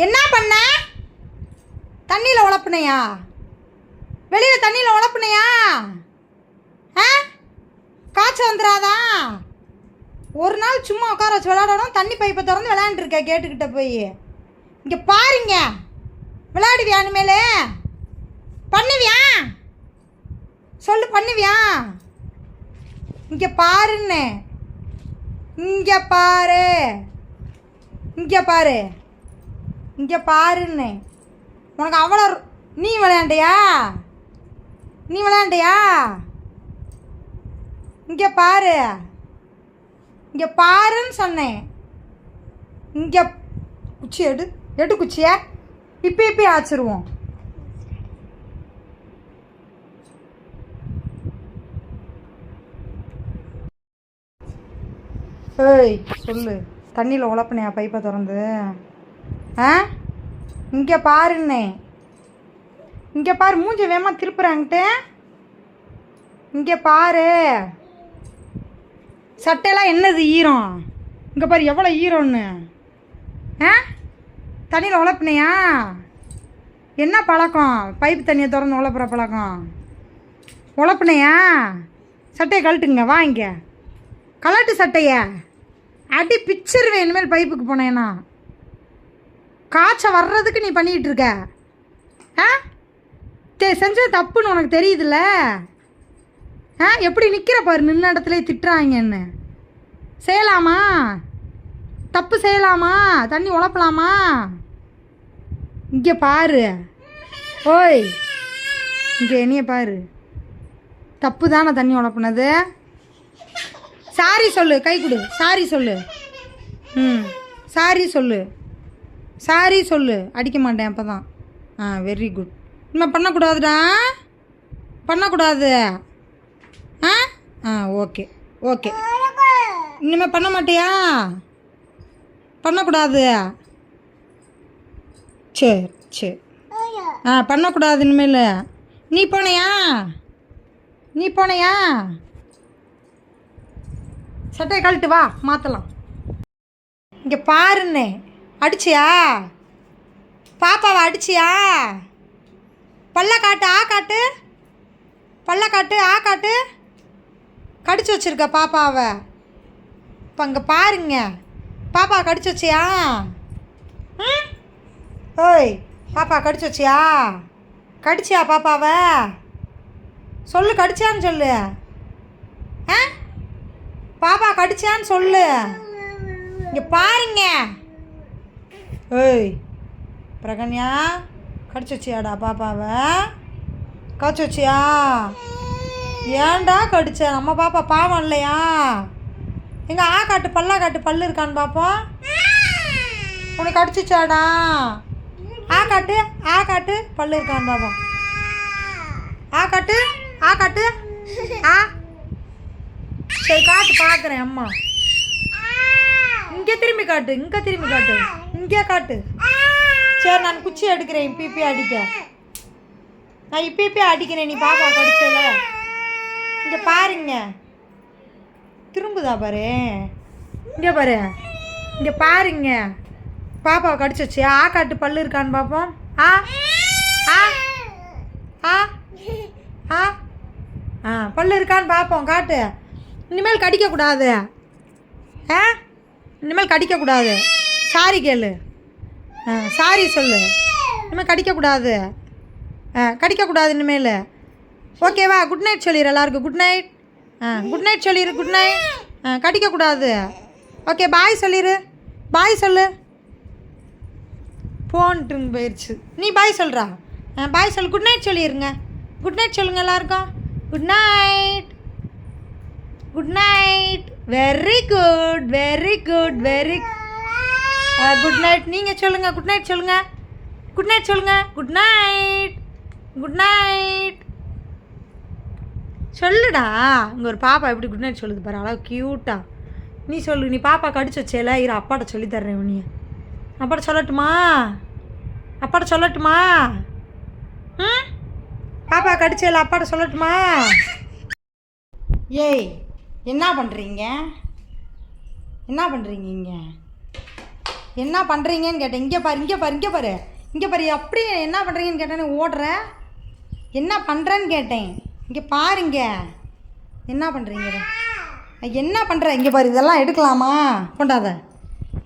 என்ன பண்ண? தண்ணியில் உழப்புனையா? வெளியில் தண்ணியில் உழப்புனையா? ஆ, காய்ச்சல் வந்துடாதா? ஒரு நாள் சும்மா உட்கார வச்சு விளையாடணும், தண்ணி பைப்பை திறந்து விளையாண்டுருக்க கேட்டுக்கிட்ட போய். இங்கே பாருங்க, விளையாடுவியா இனிமேல்? பண்ணுவியா? சொல்லு, பண்ணுவியா? இங்கே பாருன்னு, இங்கே பாரு, இங்கே பாரு, இங்கே பாருன்னு. உனக்கு அவ்வளோ நீ விளையாண்டியா? நீ விளையாண்டியா? இங்கே பாரு, இங்கே பாருன்னு சொன்னேன். இங்கே குச்சி எடு குச்சியை இப்போ ஆச்சிருவோம். ஏய் சொல்லு, தண்ணியில் உழப்புனையா பைப்பை திறந்து? ஆ, இங்கே பாருன்னே, இங்கே பாரு. மூஞ்ச வேமா திருப்புறாங்கிட்ட. இங்கே பாரு, சட்டையெல்லாம் என்னது ஈரம்? இங்கே பாரு எவ்வளோ ஈரம்னு. ஆ, தண்ணியில் உழப்புனையா? என்ன பழக்கம்? பைப்பு தண்ணியை திறந்து உழப்புற பழக்கம். உழப்புனையா? சட்டையை கழட்டுங்க, வாங்க கலட்டு சட்டையை. அடி பிச்சிருவேன் இனிமேல் பைப்புக்கு போனேன்னா. காய்ச்சல் வர்றதுக்கு நீ பண்ணிகிட்டு இருக்க. ஆ, செஞ்சது தப்புன்னு உனக்கு தெரியுதுல்ல? ஆ, எப்படி நிற்கிற பாரு, நின்ன இடத்துல திட்டுறாங்கன்னு. செய்யலாமா? தப்பு செய்யலாமா? தண்ணி உழப்பலாமா? இங்கே பாரு, ஓய் இங்கே என்னைய பாரு. தப்பு தானே தண்ணி உழப்புனது? சாரி சொல்லு, கை கொடு, சாரி சொல்லு. சாரி சொல்லு, சாரி சொல்லு. அடிக்க மாட்டேன் அப்போ தான். Very good. இனிமேல் பண்ணக்கூடாதுடா, பண்ணக்கூடாது. Okay okay. இனிமேல் பண்ண மாட்டியா? பண்ணக்கூடாது. சரி சரி. பண்ணக்கூடாது இனிமேல். நீ போனையா? நீ போனையா? சட்டையை கழட்டு, வா மாற்றலாம். இங்கே பாருன்னே. அடிச்சியா? பாப்பாவை அடிச்சியா? பல்ல காட்டு, ஆ காட்டு, பல்ல காட்டு, ஆ காட்டு. கடிச்சு வச்சிருக்க பாப்பாவை. இப்போ அங்கே பாருங்க, பாப்பா கடிச்சு வச்சியா? ஓய், பாப்பா கடிச்சு வச்சியா? கடிச்சியா பாப்பாவை? சொல்லு, கடிச்சான்னு சொல்லு. பாப்பா கடிச்சான்னு சொல்லு. இங்கே பாருங்க. ஏய் பிரகன்யா, கடிச்சு வச்சியாடா பாப்பாவை? கடிச்சு வச்சியா? ஏன்டா கடிச்ச? நம்ம பாப்பா பாவம் இல்லையா? எங்க ஆ காட்டு, பல்லா காட்டு, பல்லு இருக்கான்னு பாப்போம். உனக்கு கடிச்சிச்சாடா? ஆ காட்டு, ஆ காட்டு, பல்லு இருக்கான்னு பாப்போம். ஆ காட்டு, ஆ காட்டு, ஆ. சரி காட்டு, பார்க்குறேன் அம்மா. இங்கே திரும்பி காட்டு, இங்கே திரும்பி காட்டு, இங்கே காட்டு. சரி நான் குச்சி எடுக்கிறேன், இப்பி அடிக்க. நான் இப்பி அடிக்கிறேன். நீ பாப்பா கடிச்சல. இங்கே பாருங்க, திரும்புதா பாரு. இங்கே பாரு, இங்கே பாருங்க. பாப்பா கடிச்சிச்சு. ஆ காட்டு, பல்லு இருக்கான்னு பார்ப்போம். ஆ ஆ ஆ ஆ ஆ, பல்லு இருக்கான்னு பார்ப்போம், காட்டு. இனிமேல் கடிக்கக்கூடாது. இனிமேல் கடிக்கக்கூடாது. சாரி கேளு, சாரி சொல்லு. இனிமேல் கடிக்கக்கூடாது, கடிக்கக்கூடாது இனிமேல். ஓகேவா? குட் நைட் சொல்லிடு எல்லாருக்கும். Good night. குட் நைட் சொல்லிடு. Good night. கடிக்கக்கூடாது. ஓகே, பாய் சொல்லிடு. பாய் சொல்லு. போன்ட்டுன்னு போயிடுச்சு. நீ பாய் சொல்கிறா. பாய் சொல்லு. குட் நைட் சொல்லிடுங்க. குட் நைட் சொல்லுங்கள் எல்லாருக்கும். Good night. Good night. Very good, very good, very good night. நீங்கள் சொல்லுங்கள், குட் நைட் சொல்லுங்கள். குட் நைட் சொல்லுங்கள். Good night. குட் நைட் சொல்லுடா. இங்கே ஒரு பாப்பா எப்படி குட் நைட் சொல்லுது பாரு, அழகு க்யூட்டா. நீ சொல்லு. நீ பாப்பா கடிச்சு வச்சேல, இரு அப்பாட்ட சொல்லித்தர்றேன். நீ அப்பாட்ட சொல்லட்டுமா? அப்பாட்ட சொல்லட்டுமா? பாப்பா கடிச்சேல, அப்பாட்ட சொல்லட்டுமா? ஏய் என்ன பண்ணுறீங்க? என்ன பண்ணுறீங்க இங்கே? என்ன பண்ணுறீங்கன்னு கேட்டேன். இங்கே பாரு இங்கே பாரு இங்கே பாரு இங்கே பாரு. அப்படி என்ன பண்ணுறீங்கன்னு கேட்டேன்னு ஓடுற. என்ன பண்ணுறேன்னு கேட்டேன். இங்கே பாருங்க என்ன பண்ணுறீங்க. என்ன பண்ணுற இங்கே பாரு. இதெல்லாம் எடுக்கலாமா? கொண்டாத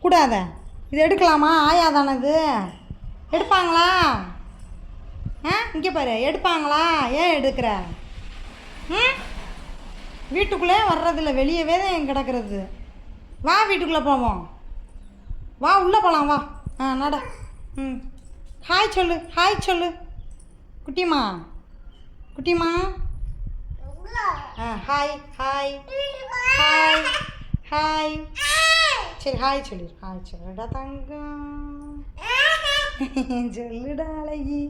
கூடாத. இது எடுக்கலாமா? ஆயாதானது எடுப்பாங்களா? இங்கே பாரு எடுப்பாங்களா? ஏன் எடுக்கிற? வீட்டுக்குள்ளே வர்றதில்ல, வெளியவே தான் கிடக்கிறது. வா வீட்டுக்குள்ளே போவோம். வா உள்ளே போகலாம் வா. நட. ஹாய் சொல்லு ஹாய் சொல்லு குட்டிமா குட்டிமா. Hi hi hi hi. சரி ஹாய் சொல்லு ஹாய் சொல்லுடா தங்கம். சொல்லுடா அழகி.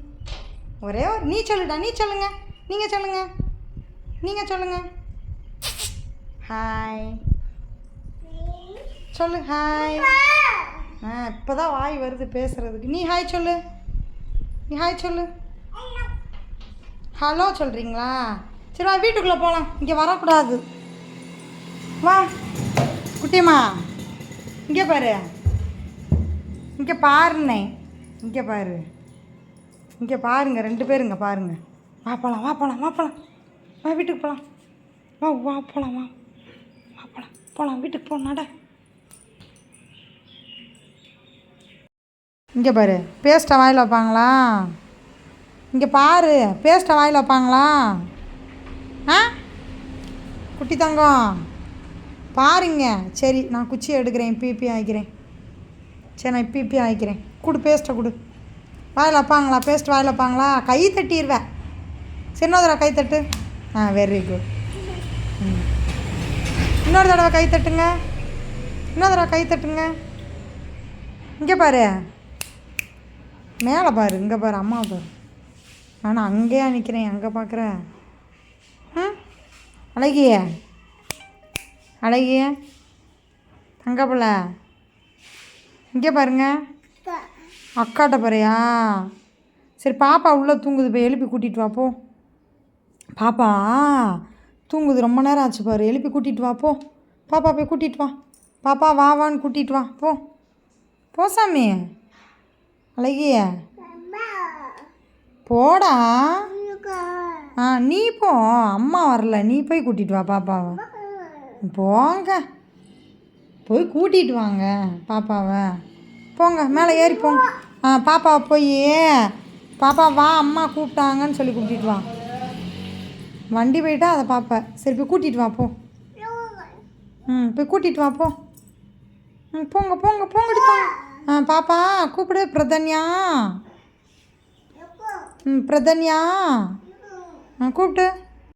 ஒரே ஒரு நீ சொல்லுடா. நீ சொல்லுங்க. நீங்கள் சொல்லுங்க. நீங்கள் சொல்லுங்க. ஹாய் சொல்லு ஹாய். இப்போ தான் வாய் வருது பேசுகிறதுக்கு. நீ ஹாய் சொல்லு. நீ ஹாய் சொல்லு. ஹலோ சொல்கிறீங்களா? சரி வா வீட்டுக்குள்ளே போகலாம். இங்கே வரக்கூடாது. வா குட்டிமா இங்கே பாரு. இங்கே பாருண்ணே. இங்கே பாரு. இங்கே பாருங்க. 2 பேருங்க பாருங்க. வா போகலாம் வா போகலாம் வா போகலாம். வா வீட்டுக்கு போகலாம். வா வா போகலாம் வா வா போகலாம் போகலாம் வீட்டுக்கு போகணும். நட. இங்கே பாரு. பேஸ்ட்டை வாயில் வைப்பாங்களா? இங்கே பாரு. பேஸ்ட்டை வாயில் வைப்பாங்களா? குட்டி தங்கம் பாருங்க. சரி நான் குச்சியை எடுக்கிறேன். பிபி ஆகிக்கிறேன். சரி நான் பிபி ஆகிக்கிறேன். கொடு பேஸ்ட்டை கொடு. வாயில் வைப்பாங்களா? பேஸ்ட் வாயில் வைப்பாங்களா? கை தட்டிடுவேன். சின்னதடவை கை தட்டு. Very good. இன்னொரு தடவை கை தட்டுங்க. இன்னொரு தடவை கை தட்டுங்க. இங்கே பாரு. மேலே பாரு. இங்கே பாரு. அம்மா பாரு. நான் அங்கேயா நிற்கிறேன். அங்கே பார்க்குறேன். அழகிய அழகிய தங்கப்பிள்ள இங்கே பாருங்க. அக்காட்ட பாருயா. சரி பாப்பா உள்ளே தூங்குது. போய் எழுப்பி கூட்டிகிட்டு வா போ. பாப்பா தூங்குது. ரொம்ப நேரம் ஆச்சு பாரு. எழுப்பி கூட்டிகிட்டு வா போ. பாப்பா போய் கூட்டிகிட்டு வா. பாப்பா வா வான்னு கூட்டிகிட்டு வா போ. போ சாமி. அழகிய போடா. நீ போ. அம்மா வரல. நீ போய் கூட்டிகிட்டு வா பாப்பாவை. போங்க போய் கூட்டிகிட்டு வாங்க பாப்பாவை. போங்க மேலே ஏறி போங்க. பாப்பாவை போய் பாப்பா வா அம்மா கூப்பிட்டாங்கன்னு சொல்லி கூட்டிகிட்டு வா. வண்டி போயிட்டா அதை பாப்பா. சரி போய் கூட்டிகிட்டு வா போ. போய் கூட்டிகிட்டு வா போ. போங்க போங்க போங்கடி போங்க. பாப்பா கூப்பிடு. பிரதன்யா. பிரதன்யா கூப்பிட்டு.